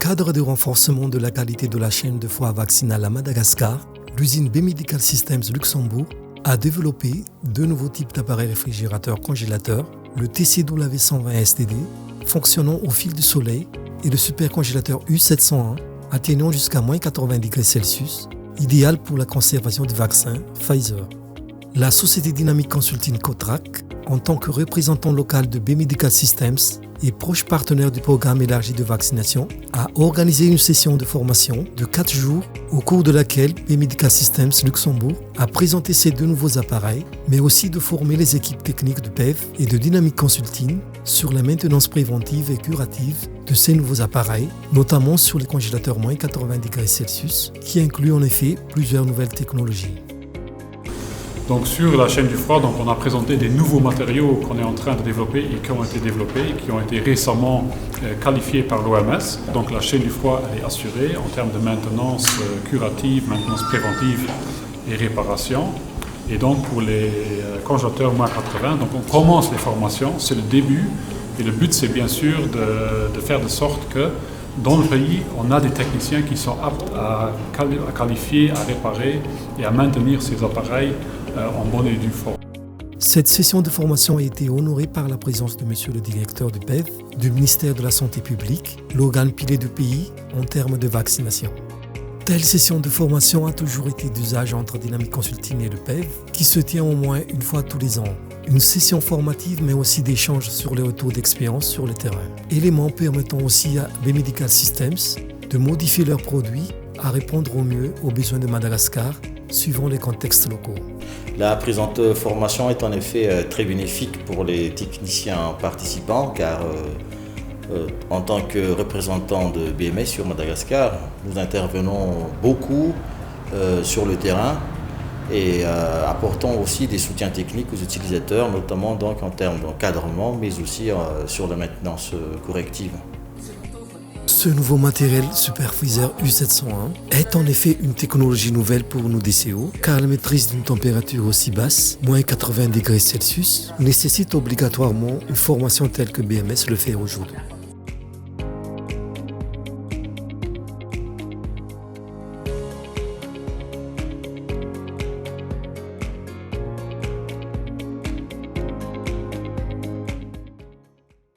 cadre de renforcement de la qualité de la chaîne de froid vaccinale à Madagascar, l'usine B-Medical Systems Luxembourg a développé deux nouveaux types d'appareils réfrigérateurs congélateurs, le TCW120 STD, fonctionnant au fil du soleil, et le supercongélateur U701, atteignant jusqu'à moins 80 degrés Celsius, idéal pour la conservation du vaccin Pfizer. La société Dynamic Consulting Cotrac, en tant que représentant local de B-Medical Systems et proche partenaire du programme élargi de vaccination, a organisé une session de formation de 4 jours au cours de laquelle B-Medical Systems Luxembourg a présenté ces deux nouveaux appareils, mais aussi de former les équipes techniques de PEV et de Dynamic Consulting sur la maintenance préventive et curative de ces nouveaux appareils, notamment sur les congélateurs moins 80 degrés Celsius, qui incluent en effet plusieurs nouvelles technologies. Donc sur la chaîne du froid, on a présenté des nouveaux matériaux qu'on est en train de développer et qui ont été développés et qui ont été récemment qualifiés par l'OMS. Donc la chaîne du froid elle est assurée en termes de maintenance curative, maintenance préventive et réparation. Et donc pour les congélateurs moins 80, donc on commence les formations, c'est le début. Et le but c'est bien sûr de faire de sorte que dans le pays, on a des techniciens qui sont aptes à qualifier, à réparer et à maintenir ces appareils en bonne et due forme. Cette session de formation a été honorée par la présence de Monsieur le directeur du PEV, du ministère de la Santé publique, l'organe pilier du pays en termes de vaccination. Telle session de formation a toujours été d'usage entre Dynamic Consulting et le PEV, qui se tient au moins une fois tous les ans. Une session formative, mais aussi d'échanges sur les retours d'expérience sur le terrain. Éléments permettant aussi à B-Medical Systems de modifier leurs produits à répondre au mieux aux besoins de Madagascar, suivant les contextes locaux. La présente formation est en effet très bénéfique pour les techniciens participants car en tant que représentants de BMS sur Madagascar, nous intervenons beaucoup sur le terrain et apportons aussi des soutiens techniques aux utilisateurs, notamment donc en termes d'encadrement, mais aussi sur la maintenance corrective. Ce nouveau matériel Superfreezer U701 est en effet une technologie nouvelle pour nos DCO, car la maîtrise d'une température aussi basse, moins 80 degrés Celsius, nécessite obligatoirement une formation telle que BMS le fait aujourd'hui.